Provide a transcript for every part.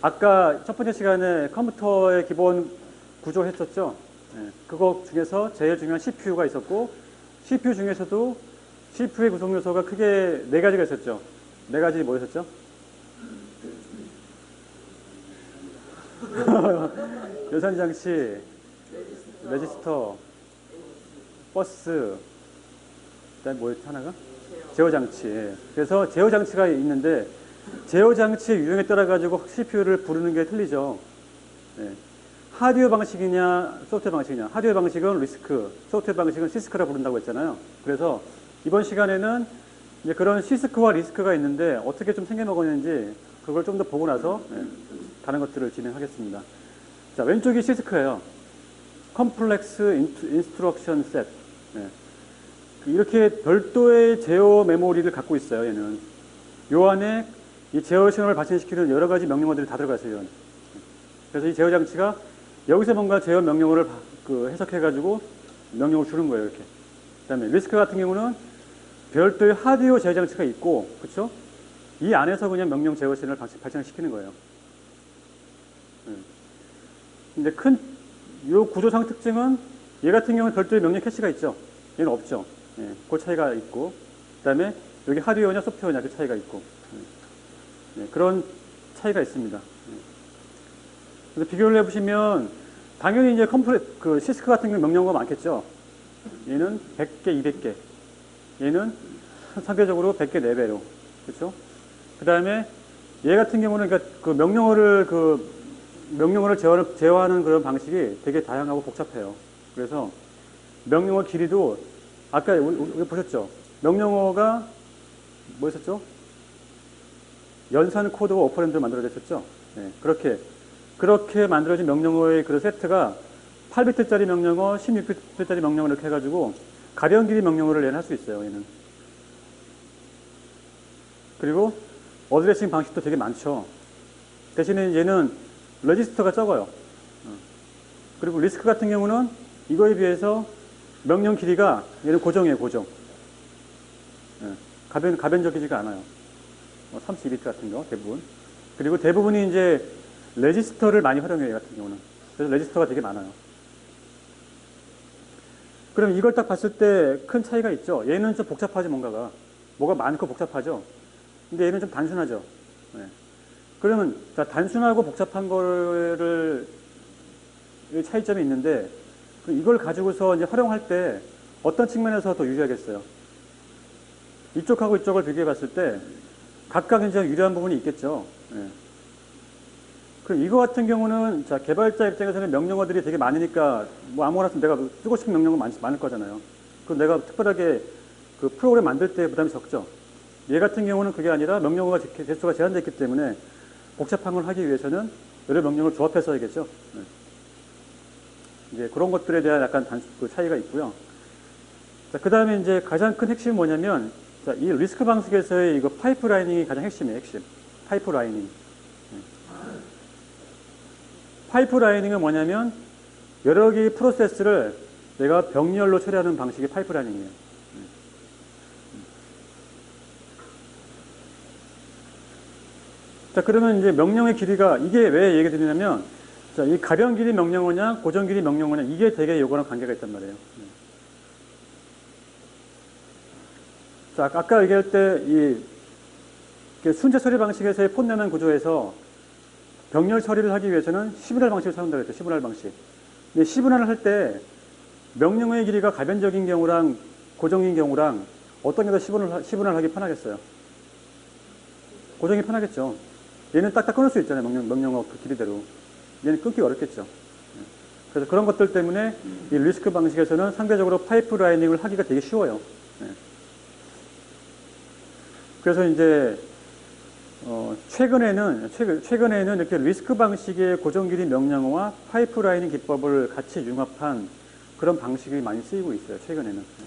아까 첫 번째 시간에 컴퓨터의 기본 구조 했었죠. 예, 그거 중에서 제일 중요한 CPU가 있었고, CPU 중에서도 CPU의 구성 요소가 크게 네 가지가 있었죠. 네 가지 뭐였었죠? 연산장치, 레지스터, 버스, 그다음에 뭐였지 하나가? 제어장치. 예. 그래서 제어장치가 있는데 제어장치의 유형에 따라 가지고 CPU를 부르는 게 틀리죠. 예. 하드웨어 방식이냐 소프트웨어 방식이냐. 하드웨어 방식은 리스크, 소프트웨어 방식은 시스크라 부른다고 했잖아요. 그래서 이번 시간에는 이제 그런 시스크와 리스크가 있는데 어떻게 좀 생겨먹었는지 그걸 좀 더 보고 나서 다른 것들을 진행하겠습니다. 자, 왼쪽이 시스크예요. 컴플렉스 인스트럭션 셋. 이렇게 별도의 제어 메모리를 갖고 있어요. 얘는 요 안에 이 제어 신호를 발생시키는 여러 가지 명령어들이 다 들어가 있어요. 그래서 이 제어 장치가 여기서 뭔가 제어 명령어를 해석해가지고 명령을 주는 거예요. 이렇게. 그다음에 리스크 같은 경우는 별도의 하드웨어 제어 장치가 있고, 그렇죠? 이 안에서 그냥 명령 제어 신호를 발생시키는 거예요. 근데 요 구조상 특징은 얘 같은 경우는 별도의 명령 캐시가 있죠. 얘는 없죠. 예, 그 차이가 있고, 그 다음에 여기 하드웨어냐 소프트웨어냐 그 차이가 있고, 그런 차이가 있습니다. 그래서 비교를 해보시면 당연히 이제 시스크 같은 경우 명령어가 많겠죠. 얘는 100개, 200개. 얘는 상대적으로 100개, 4배로. 그렇죠? 그 다음에 얘 같은 경우는 그러니까 명령어를 제어하는 그런 방식이 되게 다양하고 복잡해요. 그래서 명령어 길이도 아까 우리 보셨죠? 명령어가 뭐였었죠? 연산 코드와 오퍼랜드로 만들어졌었죠? 네, 그렇게 만들어진 명령어의 그 세트가 8비트짜리 명령어, 16비트짜리 명령어 이렇게 해가지고 가변 길이 명령어를 얘는 할 수 있어요. 얘는. 그리고 어드레싱 방식도 되게 많죠. 대신에 얘는 레지스터가 적어요. 그리고 리스크 같은 경우는 이거에 비해서 명령 길이가 얘는 고정이에요. 고정. 가변적이지가 않아요. 32비트 같은 거 대부분. 그리고 대부분이 이제 레지스터를 많이 활용해요. 같은 경우는. 그래서 레지스터가 되게 많아요. 그럼 이걸 딱 봤을 때 큰 차이가 있죠. 얘는 좀 복잡하지 뭐가 많고 복잡하죠. 근데 얘는 좀 단순하죠. 그러면 자, 단순하고 복잡한 거를 차이점이 있는데 이걸 가지고서 이제 활용할 때 어떤 측면에서 더 유리하겠어요? 이쪽하고 이쪽을 비교해 봤을 때 각각 이제 유리한 부분이 있겠죠. 그럼 이거 같은 경우는 자, 개발자 입장에서는 명령어들이 되게 많으니까 뭐 아무거나 내가 쓰고 싶은 명령어 많을 거잖아요. 그럼 내가 특별하게 그 프로그램 만들 때 부담이 적죠. 얘 같은 경우는 그게 아니라 명령어가 개수가 제한되어 있기 때문에 복잡한 걸 하기 위해서는 여러 명령을 조합해서 해야겠죠. 이제 그런 것들에 대한 약간 차이가 있고요. 자, 그 다음에 이제 가장 큰 핵심은 뭐냐면, 자, 이 리스크 방식에서의 이거 파이프라이닝이 가장 핵심이에요, 핵심. 파이프라이닝. 파이프라이닝은 뭐냐면, 여러 개의 프로세스를 내가 병렬로 처리하는 방식이 파이프라이닝이에요. 자, 그러면 이제 명령의 길이가, 이게 왜 얘기 드리냐면, 자, 이 가변 길이 명령어냐, 고정 길이 명령어냐, 이게 되게 요거랑 관계가 있단 말이에요. 자, 아까 얘기할 때, 순제 처리 방식에서의 폰내면 구조에서 병렬 처리를 하기 위해서는 시분할 방식을 사용한다고 했죠. 시분할 방식. 근데 시분할을 할 때, 명령어의 길이가 가변적인 경우랑 고정인 경우랑 어떤 게 더 시분할하기 편하겠어요? 고정이 편하겠죠. 얘는 딱딱 끊을 수 있잖아요. 명령어 그 길이대로. 얘는 끊기 어렵겠죠. 그래서 그런 것들 때문에 이 리스크 방식에서는 상대적으로 파이프라이닝을 하기가 되게 쉬워요. 그래서 이제 최근에는 이렇게 리스크 방식의 고정 길이 명령어와 파이프라이닝 기법을 같이 융합한 그런 방식이 많이 쓰이고 있어요. 최근에는.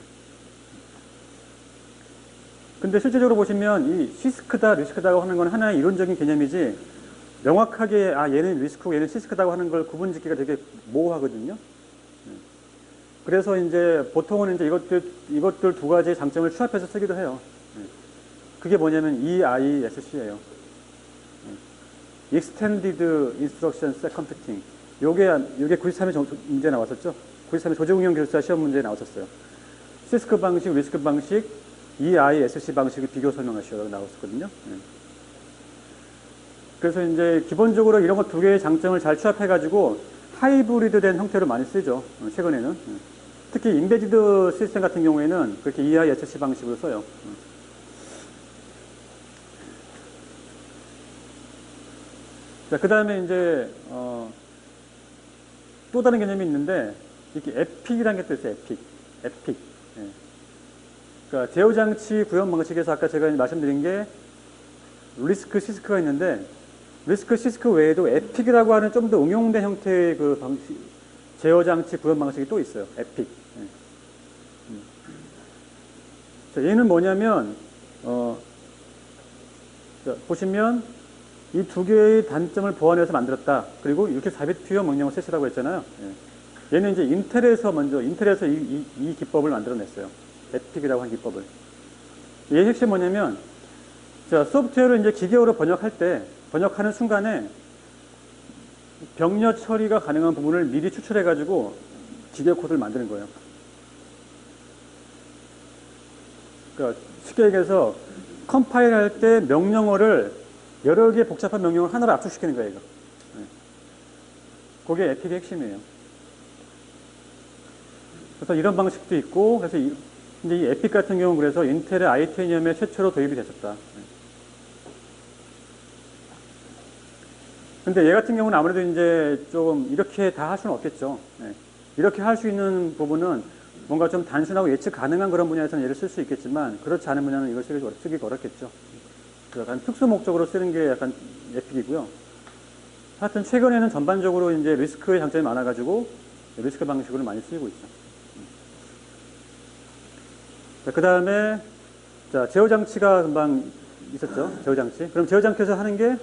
근데 실제적으로 보시면 이 시스크다, 리스크다고 하는 건 하나의 이론적인 개념이지 명확하게 얘는 리스크고 얘는 시스크다고 하는 걸 구분짓기가 되게 모호하거든요. 그래서 이제 보통은 이제 이것들 두 가지의 장점을 취합해서 쓰기도 해요. 그게 뭐냐면 EISC예요. Extended Instruction Set Computing. 요게 93에 문제 나왔었죠. 93에 조직응용 기술사 시험 문제에 나왔었어요. 시스크 방식, 리스크 방식, EISC 방식을 비교 설명하시라고 나왔었거든요. 네. 그래서 이제 기본적으로 이런 것 두 개의 장점을 잘 취합해가지고 하이브리드 된 형태로 많이 쓰죠. 최근에는. 특히 인베디드 시스템 같은 경우에는 그렇게 EISC 방식으로 써요. 자, 그 다음에 이제, 또 다른 개념이 있는데, 이렇게 에픽이라는 게 또 있어요. 에픽. 예. 그러니까 제어장치 구현 방식에서 아까 제가 말씀드린 게 리스크 시스크가 있는데, 리스크 시스크 외에도 에픽이라고 하는 좀 더 응용된 형태의 그 방식, 제어장치 구현 방식이 또 있어요. 에픽. 예. 자, 얘는 뭐냐면, 자, 보시면, 이 두 개의 단점을 보완해서 만들었다. 그리고 이렇게 삽입 투여 명령어 셋이라고 했잖아요. 예. 얘는 이제 인텔에서 이 기법을 만들어냈어요. 에픽이라고 하는 기법을. 얘의 핵심이 뭐냐면, 자, 소프트웨어를 이제 기계어로 번역하는 순간에 병렬 처리가 가능한 부분을 미리 추출해가지고 기계 코드를 만드는 거예요. 그러니까 쉽게 얘기해서 컴파일 할 때 명령어를 여러 개의 복잡한 명령을 하나로 압축시키는 거예요, 이거. 네. 그게 에픽의 핵심이에요. 그래서 이런 방식도 있고, 그래서 이제 이 에픽 같은 경우는 그래서 인텔의 아이테니엄에 최초로 도입이 됐었다. 네. 근데 얘 같은 경우는 아무래도 이제 조금 이렇게 다 할 수는 없겠죠. 네. 이렇게 할 수 있는 부분은 뭔가 좀 단순하고 예측 가능한 그런 분야에서는 얘를 쓸 수 있겠지만, 그렇지 않은 분야는 이걸 쓰기 어렵겠죠. 약간 특수 목적으로 쓰는 게 약간 에픽이고요. 하여튼 최근에는 전반적으로 이제 리스크의 장점이 많아가지고 리스크 방식으로 많이 쓰이고 있죠. 자, 그 다음에 자, 제어 장치가 금방 있었죠. 제어 장치. 그럼 제어 장치에서 하는 게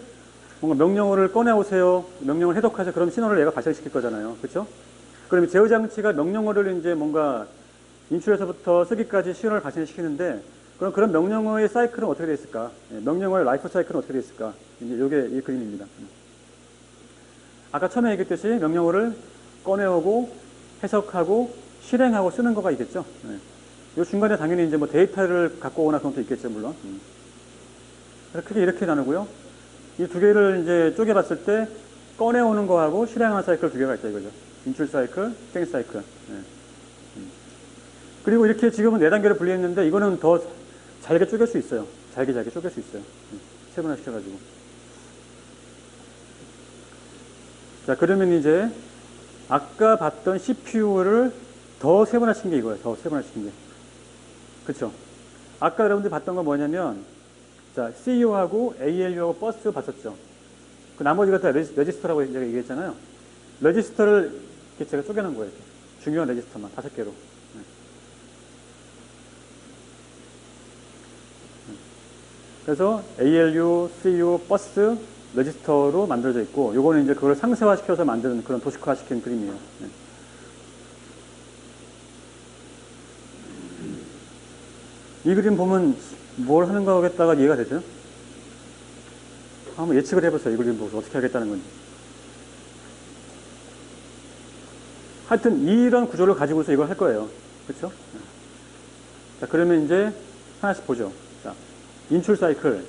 뭔가 명령어를 꺼내오세요. 명령을 해독하세요. 그럼 신호를 얘가 발생시킬 거잖아요. 그렇죠? 그럼 제어 장치가 명령어를 이제 뭔가 인출에서부터 쓰기까지 신호를 발생시키는데 그럼 그런 명령어의 사이클은 어떻게 되어 있을까? 명령어의 라이프 사이클은 어떻게 되어 있을까? 이제 이게 이 그림입니다. 아까 처음에 얘기했듯이 명령어를 꺼내오고 해석하고 실행하고 쓰는 거가 있겠죠. 이 중간에 당연히 이제 뭐 데이터를 갖고 오거나 그런 것도 있겠죠, 물론. 그래서 크게 이렇게 나누고요. 이 두 개를 이제 쪼개봤을 때 꺼내오는 거하고 실행하는 사이클 두 개가 있다 이거죠. 인출 사이클, 실행 사이클. 그리고 이렇게 지금은 네 단계로 분리했는데 이거는 더 잘게 쪼갤 수 있어요. 잘게 쪼갤 수 있어요. 세분화시켜가지고. 자, 그러면 이제 아까 봤던 CPU를 더 세분화시킨 게 이거예요. 더 세분화시킨 게. 그쵸? 아까 여러분들이 봤던 건 뭐냐면 자, CU하고 ALU하고 버스 봤었죠. 그 나머지가 다 레지스터라고 제가 얘기했잖아요. 레지스터를 이렇게 제가 쪼개놓은 거예요. 이렇게. 중요한 레지스터만 5개로. 그래서 ALU, CU, 버스, 레지스터로 만들어져 있고, 요거는 이제 그걸 상세화시켜서 만드는 그런 도식화시킨 그림이에요. 네. 이 그림 보면 뭘 하는 거겠다가 이해가 되죠? 한번 예측을 해보세요. 이 그림 보고 어떻게 하겠다는 건지. 하여튼 이런 구조를 가지고서 이걸 할 거예요. 그렇죠? 자, 그러면 이제 하나씩 보죠. 자, 인출 사이클.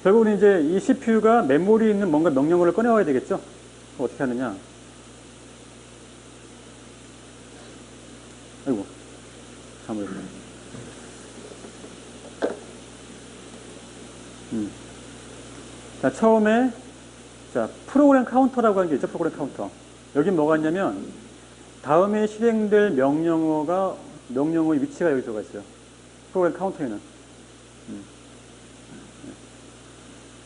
결국은 이제 이 CPU가 메모리에 있는 뭔가 명령어를 꺼내와야 되겠죠? 어떻게 하느냐? 아이고, 잘못했네. 자, 처음에, 자, 프로그램 카운터라고 하는 게 있죠, 프로그램 카운터. 여긴 뭐가 있냐면, 다음에 실행될 명령어의 위치가 여기 들어가 있어요. 프로그램 카운터에는.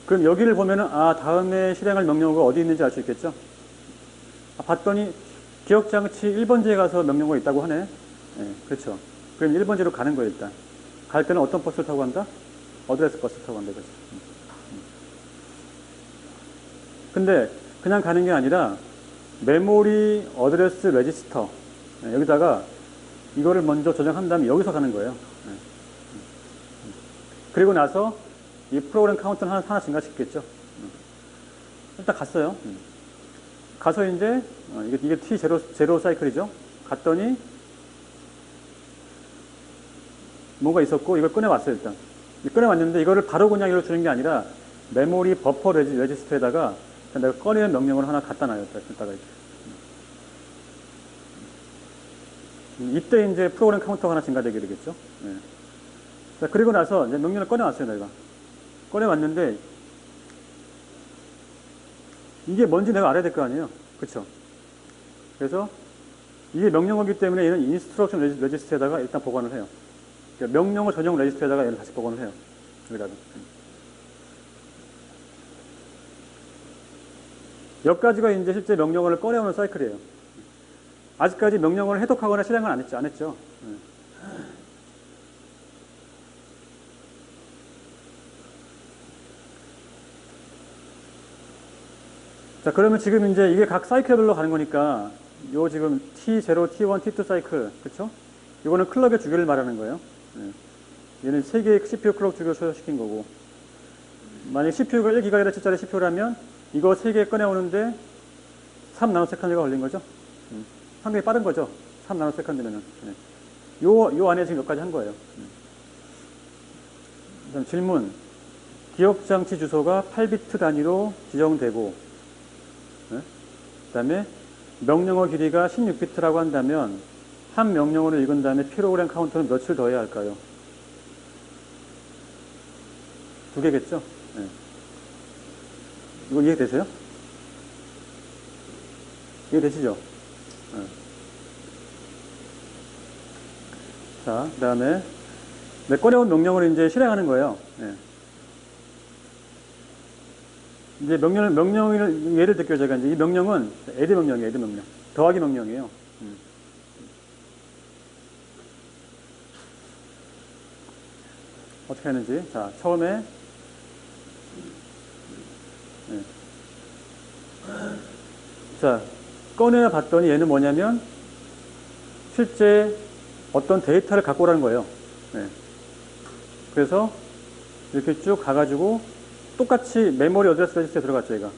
그럼 여기를 보면은, 아, 다음에 실행할 명령어가 어디 있는지 알 수 있겠죠? 아, 봤더니, 기억장치 1번지에 가서 명령어가 있다고 하네. 네, 그렇죠. 그럼 1번지로 가는 거예요, 일단. 갈 때는 어떤 버스를 타고 간다? 어드레스 버스를 타고 간다, 그렇죠. 근데 그냥 가는 게 아니라 메모리 어드레스 레지스터 여기다가 이거를 먼저 저장한 다음에 여기서 가는 거예요. 그리고 나서 이 프로그램 카운트는 하나 증가시켰겠죠. 일단 갔어요. 가서 이제 이게 T 제로 사이클이죠. 갔더니 뭔가 있었고 이걸 꺼내왔어요. 일단 꺼내왔는데 이거를 바로 그냥 이로 주는 게 아니라 메모리 버퍼 레지스터에다가 내가 꺼내는 명령을 하나 갖다 놔요. 이따가 이때 이제 프로그램 카운터가 하나 증가되게 되겠죠. 네. 자, 그리고 나서 이제 명령을 꺼내왔어요. 내가 꺼내왔는데 이게 뭔지 내가 알아야 될 거 아니에요. 그쵸? 그래서 이게 명령어기 때문에 얘는 인스트럭션 레지스터에다가 일단 보관을 해요. 그러니까 명령어 전용 레지스터에다가 얘를 다시 보관을 해요. 여기다가. 여기까지가 이제 실제 명령어를 꺼내오는 사이클이에요. 아직까지 명령어를 해독하거나 실행을 안 했죠. 자, 그러면 지금 이제 이게 각 사이클별로 가는 거니까, 요 지금 T0, T1, T2 사이클, 그쵸? 이거는 클럭의 주기를 말하는 거예요. 얘는 3개의 CPU 클럭 주기를 소요시킨 거고, 만약 CPU가 1GHz짜리 CPU라면, 이거 3개 꺼내오는데 3나노세컨드가 걸린 거죠? 상당히 빠른 거죠? 3나노세컨드면은. 요 안에 지금 몇 가지 한 거예요. 그다음 질문. 기억장치 주소가 8비트 단위로 지정되고, 그 다음에 명령어 길이가 16비트라고 한다면 한 명령어를 읽은 다음에 프로그램 카운터는 며칠 더해야 할까요? 2개겠죠? 네. 이거 이해되세요? 이해되시죠? 네. 자, 그 다음에 꺼내온 명령을 이제 실행하는 거예요. 네. 이제 명령을 예를 들게요. 제가 이제 이 명령은 add 명령이에요. add 명령. 더하기 명령이에요. 어떻게 하는지. 자, 처음에 자, 꺼내 봤더니 얘는 뭐냐면 실제 어떤 데이터를 갖고 오라는 거예요. 네. 그래서 이렇게 쭉 가가지고 똑같이 메모리 어드레스 레지스터에 들어갔죠, 얘가.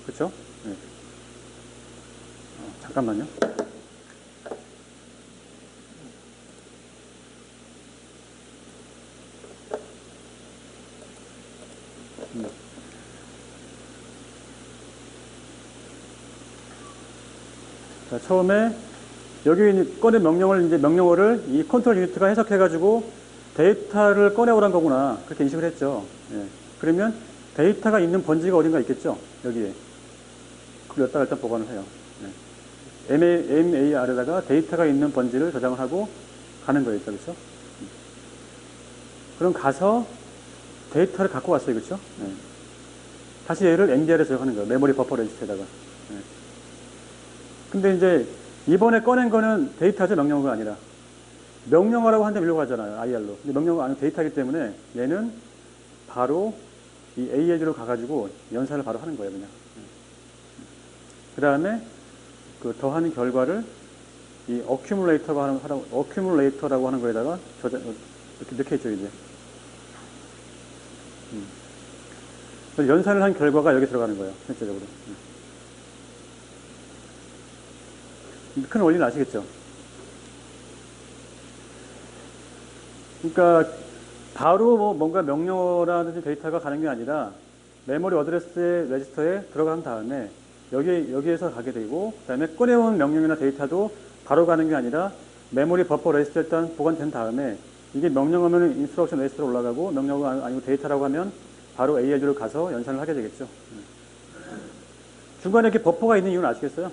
그쵸? 네. 잠깐만요. 자, 처음에 여기 꺼낸 명령을 이제 명령어를 이 컨트롤 유니트가 해석해가지고 데이터를 꺼내오란 거구나. 그렇게 인식을 했죠. 예. 그러면 데이터가 있는 번지가 어딘가 있겠죠? 여기에. 그걸 여기다가 일단 보관을 해요. 예. MAR에다가 데이터가 있는 번지를 저장을 하고 가는 거예요. 그렇죠? 그럼 가서 데이터를 갖고 왔어요. 그렇죠? 예. 다시 얘를 MBR에 저장하는 거예요. 메모리 버퍼 레지스터에다가. 예. 근데 이제 이번에 꺼낸 거는 데이터죠. 명령어가 아니라. 명령어라고 한데 밀려고 하잖아요. IR로. 근데 명령어가 아니고 데이터이기 때문에 얘는 바로 이 AL로 가가지고 연산을 바로 하는 거예요. 그냥. 그 다음에 그 더하는 결과를 이 어큐뮬레이터라고 하는 거에다가 이렇게 넣게 있죠. 이제. 연산을 한 결과가 여기 들어가는 거예요. 실제적으로. 큰 원리는 아시겠죠? 그러니까 바로 뭐 뭔가 명령어라든지 데이터가 가는 게 아니라 메모리 어드레스 레지스터에 들어간 다음에 여기에서 가게 되고, 그 다음에 꺼내온 명령이나 데이터도 바로 가는 게 아니라 메모리 버퍼 레지스터에 일단 보관된 다음에 이게 명령어면 인스트럭션 레지스터로 올라가고 명령어가 아니고 데이터라고 하면 바로 ALU로 가서 연산을 하게 되겠죠. 중간에 이렇게 버퍼가 있는 이유는 아시겠어요?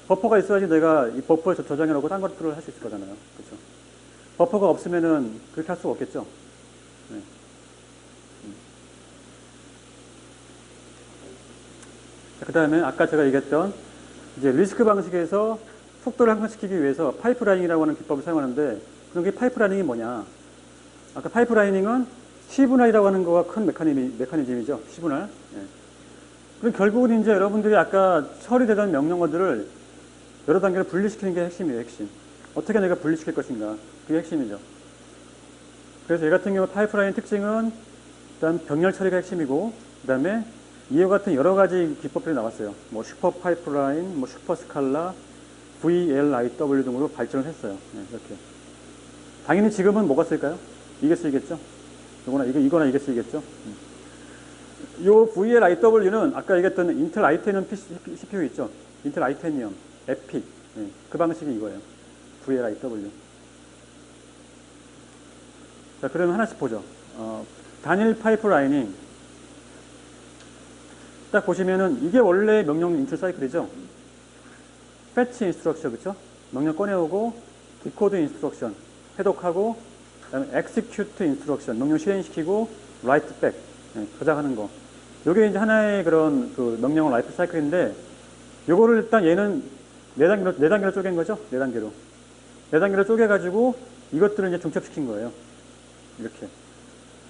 버퍼가 있어야지 내가 이 버퍼에 저장해 놓고 딴 것들을 할 수 있을 거잖아요. 그렇죠? 버퍼가 없으면은 그렇게 할 수가 없겠죠. 네. 그 다음에 아까 제가 얘기했던 이제 리스크 방식에서 속도를 향상시키기 위해서 파이프라이닝이라고 하는 기법을 사용하는데, 그런 게 파이프라이닝이 뭐냐? 아까 파이프라이닝은 시분할이라고 하는 거가 큰 메커니즘이죠. 시분할. 네. 그럼 결국은 이제 여러분들이 아까 처리되던 명령어들을 여러 단계로 분리시키는 게 핵심이에요. 핵심. 어떻게 내가 분리시킬 것인가. 그게 핵심이죠. 그래서 얘 같은 경우 파이프라인 특징은 일단 병렬 처리가 핵심이고, 그 다음에 이와 같은 여러 가지 기법들이 나왔어요. 뭐 슈퍼 파이프라인, 뭐 슈퍼 스칼라, VLIW 등으로 발전을 했어요. 네, 이렇게. 당연히 지금은 뭐가 쓸까요? 이게 쓰이겠죠? 이거나 이게 쓰이겠죠? 요 VLIW는 아까 얘기했던 인텔 i10은 CPU 있죠? 인텔 i10이요. 에픽. 네, 그 방식이 이거예요. VLIW. 자, 그러면 하나씩 보죠. 단일 파이프라이닝. 딱 보시면은 이게 원래 명령 인출 사이클이죠. 패치 인스트럭션, 그쵸? 명령 꺼내오고, 디코드 인스트럭션, 해독하고, 그다음에 execute 인스트럭션, 명령 실행시키고, write back, 네, 저장하는 거. 요게 이제 하나의 그런 그 명령어 라이프 사이클인데, 요거를 일단 얘는 네 단계로 쪼갠 거죠? 네 단계로 쪼개가지고, 이것들을 이제 중첩시킨 거예요. 이렇게.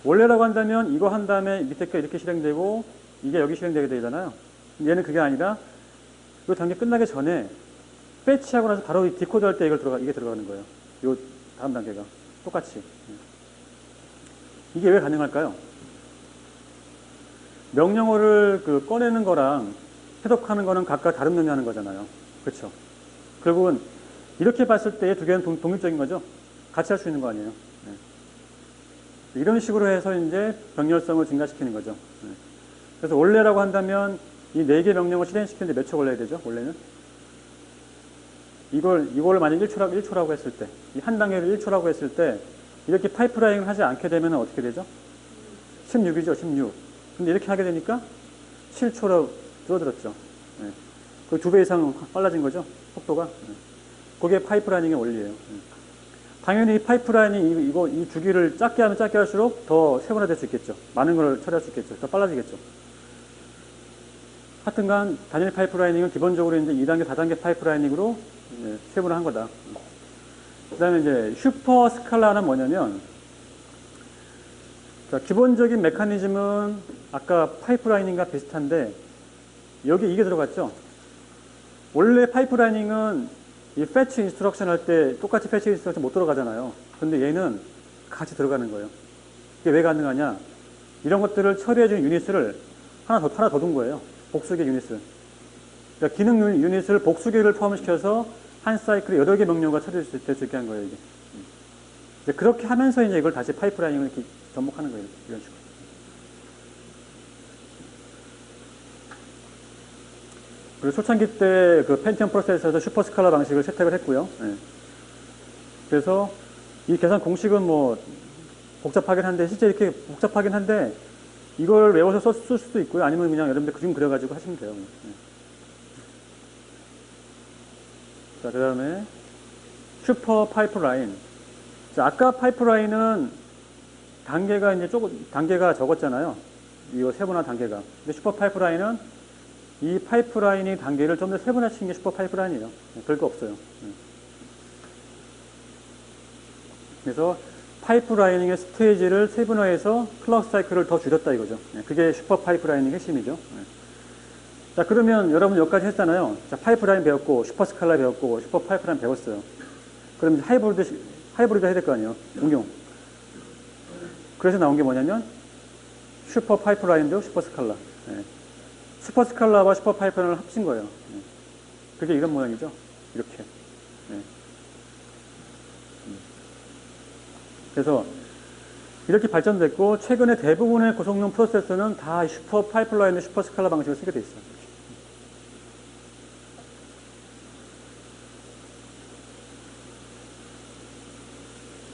원래라고 한다면, 이거 한 다음에 밑에 거 이렇게 실행되고, 이게 여기 실행되게 되잖아요. 얘는 그게 아니라, 이 단계 끝나기 전에, 배치하고 나서 바로 디코드 할 때 이게 들어가는 거예요. 요 다음 단계가. 똑같이. 이게 왜 가능할까요? 명령어를 꺼내는 거랑 해독하는 거는 각각 다른 면이 하는 거잖아요. 그렇죠? 결국은 이렇게 봤을 때 두 개는 독립적인 거죠. 같이 할 수 있는 거 아니에요. 네. 이런 식으로 해서 이제 병렬성을 증가시키는 거죠. 네. 그래서 원래라고 한다면 이 4개 명령을 실행시키는데 몇 초 걸려야 되죠? 원래는? 이걸 만약 1초라고 했을 때, 이 한 단계를 1초라고 했을 때, 이렇게 파이프라인을 하지 않게 되면 어떻게 되죠? 16이죠, 16. 근데 이렇게 하게 되니까 7초로 줄어들었죠. 네. 그 2배 이상 빨라진 거죠, 속도가. 네. 그게 파이프라이닝의 원리예요. 네. 당연히 파이프라인이 이 주기를 작게 하면 작게 할수록 더 세분화될 수 있겠죠. 많은 걸 처리할 수 있겠죠. 더 빨라지겠죠. 하여튼간 단일 파이프라이닝은 기본적으로 이제 2단계, 4단계 파이프라이닝으로 세분화한 거다. 그 다음에 이제 슈퍼 스칼라는 뭐냐면, 자, 기본적인 메커니즘은 아까 파이프라이닝과 비슷한데, 여기 이게 들어갔죠? 원래 파이프라이닝은 이 패치 인스트럭션 할 때 똑같이 패치 인스트럭션 못 들어가잖아요. 근데 얘는 같이 들어가는 거예요. 이게 왜 가능하냐? 이런 것들을 처리해주는 유닛을 하나 더 둔 거예요. 복수개 유닛을. 그러니까 기능 유닛을 복수개를 포함시켜서 한 사이클에 여러 개 명령어가 처리될 수 있게 한 거예요, 이게. 그렇게 하면서 이제 이걸 다시 파이프라인을 이렇게 접목하는 거예요, 이런 식으로. 그리고 초창기 때 그 펜티엄 프로세서에서 슈퍼스칼라 방식을 채택을 했고요. 네. 그래서 이 계산 공식은 뭐 복잡하긴 한데, 실제 이렇게 복잡하긴 한데, 이걸 외워서 쓸 수도 있고요. 아니면 그냥 여러분들 그림 그려가지고 하시면 돼요. 네. 자, 그 다음에 슈퍼 파이프라인. 자, 아까 파이프라인은 단계가 이제 단계가 적었잖아요. 이 세분화 단계가. 근데 슈퍼 파이프라인은 이 파이프라인의 단계를 좀 더 세분화시킨 게 슈퍼 파이프라인이에요. 별거 없어요. 그래서 파이프라이닝의 스테이지를 세분화해서 클럭 사이클을 더 줄였다 이거죠. 그게 슈퍼 파이프라이닝의 핵심이죠. 자, 그러면 여러분 여기까지 했잖아요. 자, 파이프라인 배웠고, 슈퍼 스칼라 배웠고, 슈퍼 파이프라인 배웠어요. 그럼 하이브리드 해야 될 거 아니에요. 응용. 그래서 나온 게 뭐냐면, 슈퍼 파이프라인도 슈퍼 스칼라. 네. 슈퍼 스칼라와 슈퍼 파이프라인을 합친 거예요. 네. 그게 이런 모양이죠. 이렇게. 네. 그래서 이렇게 발전됐고, 최근에 대부분의 고성능 프로세서는 다 슈퍼 파이프라인의 슈퍼 스칼라 방식을 쓰게 돼 있어요.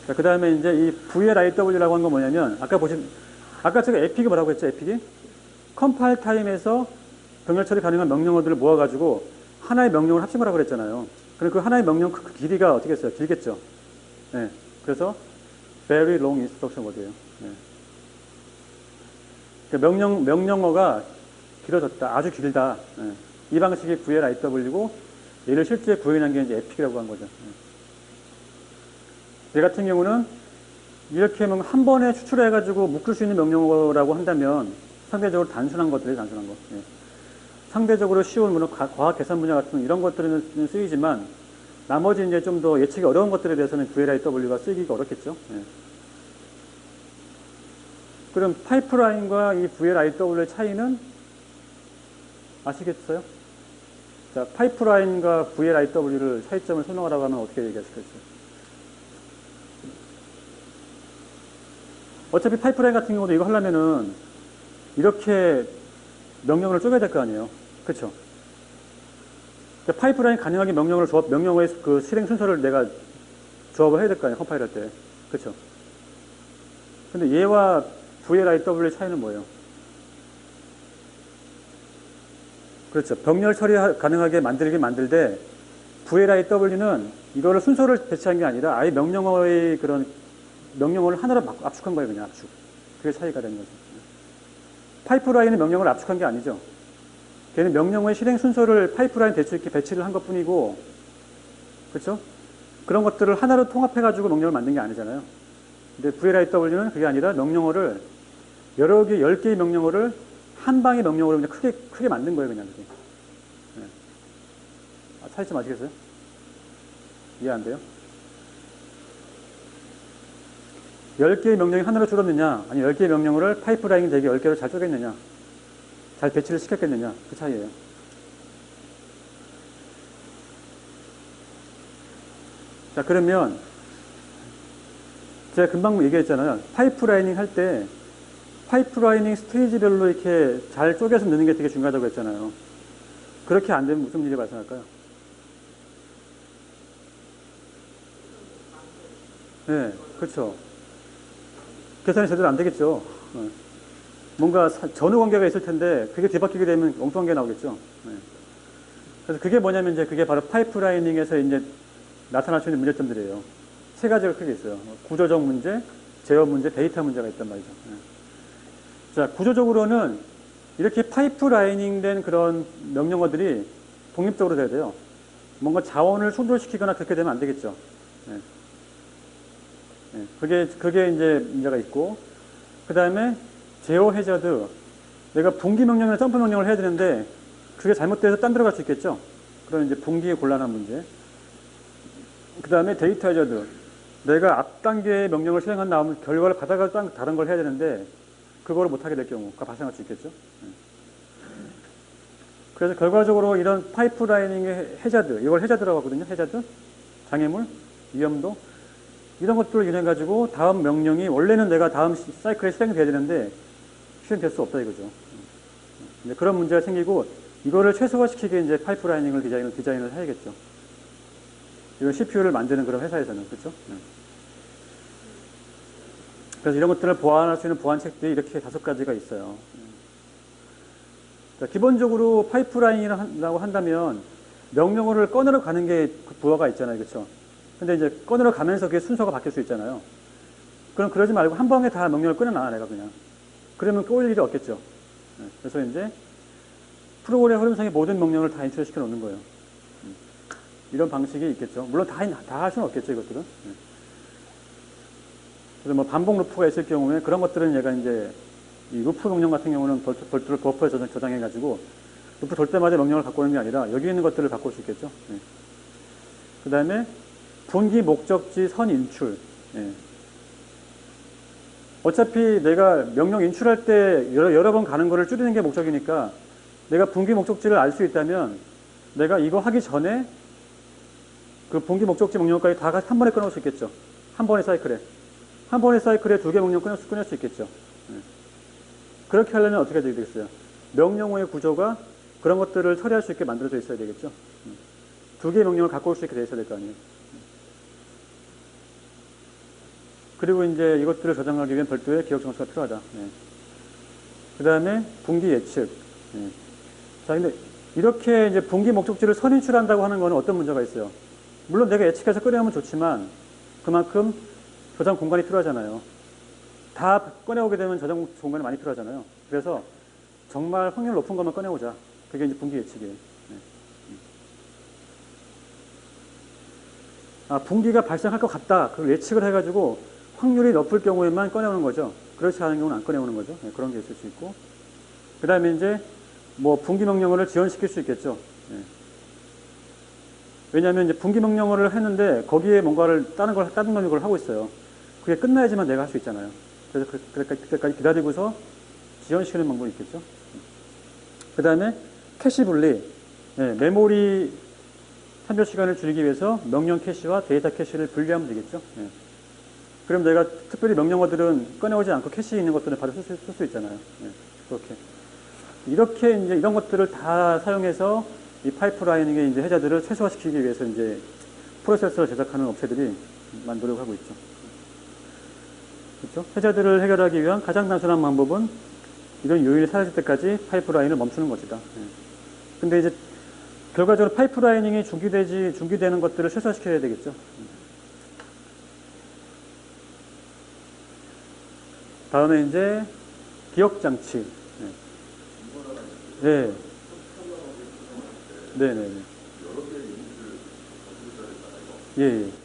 자, 그 다음에 이제 이 VLIW라고 한 건 뭐냐면, 아까 제가 에픽이 뭐라고 했죠, 에픽이? 컴파일 타임에서 병렬 처리 가능한 명령어들을 모아가지고 하나의 명령을 합친 거라고 그랬잖아요. 그럼 그 하나의 명령 그 길이가 어떻게 했어요? 길겠죠? 네. 그래서 very long instruction word예요. 네. 그러니까 명령어가 길어졌다. 아주 길다. 네. 이 방식이 VLIW고, 얘를 실제 구현한 게 이제 에픽이라고 한 거죠. 네. 얘 같은 경우는 이렇게 한 번에 추출해가지고 묶을 수 있는 명령어라고 한다면 상대적으로 단순한 것들이 단순한 거. 예. 상대적으로 쉬운 과학 계산 분야 같은 이런 것들은 쓰이지만 나머지 이제 좀 더 예측이 어려운 것들에 대해서는 VLIW가 쓰기가 어렵겠죠. 예. 그럼 파이프라인과 이 VLIW의 차이는 아시겠어요? 자, 파이프라인과 VLIW를 차이점을 설명하라고 하면 어떻게 얘기하시겠어요? 어차피 파이프라인 같은 경우도 이거 하려면은 이렇게 명령어를 쪼개야 될 거 아니에요. 그쵸? 그러니까 파이프라인 가능하게 명령어의 그 실행 순서를 내가 조합을 해야 될 거 아니에요. 컴파일 할 때. 그쵸? 근데 얘와 VLIW의 차이는 뭐예요? 그렇죠. 병렬 처리 가능하게 만들되 VLIW는 이거를 순서를 배치한 게 아니라 아예 명령어의 그런 명령어를 하나로 압축한 거예요. 그냥 압축. 그게 차이가 되는 거죠. 파이프라인은 명령어를 압축한 게 아니죠. 걔는 명령어의 실행 순서를 파이프라인 대출기 배치를 한 것뿐이고, 그렇죠? 그런 것들을 하나로 통합해가지고 명령을 만든 게 아니잖아요. 근데 VLIW는 그게 아니라 명령어를 여러 개, 10개의 명령어를 한 방의 명령어로 그냥 크게 만든 거예요, 그냥. 네. 차이점 아시겠어요? 이해 안 돼요? 10개의 명령이 하나로 줄었느냐, 아니 10개의 명령어를 파이프라인 되게 10개로 잘 쪼갰느냐, 잘 배치를 시켰겠느냐, 그 차이예요. 자, 그러면 제가 금방 얘기했잖아요. 파이프라이닝 할 때 파이프라이닝 스테이지별로 이렇게 잘 쪼개서 넣는 게 되게 중요하다고 했잖아요. 그렇게 안 되면 무슨 일이 발생할까요? 네, 그렇죠. 계산이 제대로 안 되겠죠. 뭔가 전후 관계가 있을 텐데 그게 뒤바뀌게 되면 엉뚱한 게 나오겠죠. 네. 그래서 그게 뭐냐면 이제 그게 바로 파이프라이닝에서 이제 나타날 수 있는 문제점들이에요. 세 가지가 크게 있어요. 구조적 문제, 제어 문제, 데이터 문제가 있단 말이죠. 네. 자, 구조적으로는 이렇게 파이프라이닝 된 그런 명령어들이 독립적으로 돼야 돼요. 뭔가 자원을 충돌시키거나 그렇게 되면 안 되겠죠. 네. 네. 그게 이제 문제가 있고, 그 다음에 제어 해저드. 내가 분기 명령이나 점프 명령을 해야 되는데, 그게 잘못돼서 딴 데로 갈 수 있겠죠. 그런 이제 분기의 곤란한 문제. 그 다음에 데이터 해저드. 내가 앞 단계의 명령을 실행한 다음 결과를 받아가 다른 걸 해야 되는데, 그거를 못하게 될 경우가 발생할 수 있겠죠. 그래서 결과적으로 이런 파이프라이닝의 해저드, 이걸 해저드라고 하거든요. 해저드, 장애물, 위험도, 이런 것들을 인해가지고 다음 명령이 원래는 내가 다음 사이클에 실행돼야 되는데 실행될 수 없다 이거죠. 이제 그런 문제가 생기고 이거를 최소화시키게 이제 파이프라이닝을 디자인을 해야겠죠. 이건 CPU를 만드는 그런 회사에서는 그렇죠. 그래서 이런 것들을 보완할 수 있는 보완책들이 이렇게 5가지가 있어요. 자, 기본적으로 파이프라인이라고 한다면 명령어를 꺼내러 가는 게 그 부하가 있잖아요. 그렇죠? 근데 이제 꺼내러 가면서 그게 순서가 바뀔 수 있잖아요. 그럼 그러지 말고 한 방에 다 명령을 꺼내놔, 내가 그냥. 그러면 꼬일 일이 없겠죠. 그래서 이제 프로그램 흐름상의 모든 명령을 다 인출시켜 놓는 거예요. 이런 방식이 있겠죠. 물론 다 할 수는 없겠죠, 이것들은. 그래서 뭐 반복 루프가 있을 경우에 그런 것들은 얘가 이제 이 루프 명령 같은 경우는 별도로 버퍼에 저장해가지고 루프 돌 때마다 명령을 갖고 오는 게 아니라 여기 있는 것들을 바꿀 수 있겠죠. 그 다음에 분기 목적지 선 인출. 어차피 내가 명령 인출할 때 여러 번 가는 거를 줄이는 게 목적이니까 내가 분기 목적지를 알 수 있다면 내가 이거 하기 전에 그 분기 목적지 명령까지 다 한 번에 끊을 수 있겠죠. 한 번의 사이클에 2개 명령 끊을 수 있겠죠. 그렇게 하려면 어떻게 되겠어요? 명령어의 구조가 그런 것들을 처리할 수 있게 만들어져 있어야 되겠죠. 2개의 명령을 갖고 올 수 있게 돼 있어야 될 거 아니에요. 그리고 이제 이것들을 저장하기 위한 별도의 기억 정수가 필요하다. 그 다음에 분기 예측. 자, 근데 이렇게 이제 분기 목적지를 선인출한다고 하는 거는 어떤 문제가 있어요? 물론 내가 예측해서 꺼내오면 좋지만 그만큼 저장 공간이 필요하잖아요. 다 꺼내오게 되면 저장 공간이 많이 필요하잖아요. 그래서 정말 확률 높은 것만 꺼내오자. 그게 이제 분기 예측이에요. 분기가 발생할 것 같다. 그걸 예측을 해가지고 확률이 높을 경우에만 꺼내오는 거죠. 그렇지 않은 경우는 안 꺼내오는 거죠. 그런 게 있을 수 있고. 그 다음에 이제 뭐 분기 명령어를 지원시킬 수 있겠죠. 왜냐하면 이제 분기 명령어를 했는데 거기에 뭔가를 다른 명령을 하고 있어요. 그게 끝나야지만 내가 할 수 있잖아요. 그래서 그때까지 기다리고서 지연시키는 방법이 있겠죠. 그 다음에 캐시 분리. 네, 메모리 참조 시간을 줄이기 위해서 명령 캐시와 데이터 캐시를 분리하면 되겠죠. 네. 그럼 내가 특별히 명령어들은 꺼내오지 않고 캐시 있는 것들은 바로 쓸 수 있잖아요. 네, 그렇게. 이렇게 이제 이런 것들을 다 사용해서 이 파이프라이닝의 이제 해자들을 최소화시키기 위해서 이제 프로세서를 제작하는 업체들이 많이 노력하고 있죠. 그렇죠? 해자들을 해결하기 위한 가장 단순한 방법은 이런 요인이 사라질 때까지 파이프라인을 멈추는 것이다. 예. 근데 이제 결과적으로 파이프라이닝이 중기되는 것들을 최소화시켜야 되겠죠. 다음에 이제 기억장치. 네. 네네네. 예, 예.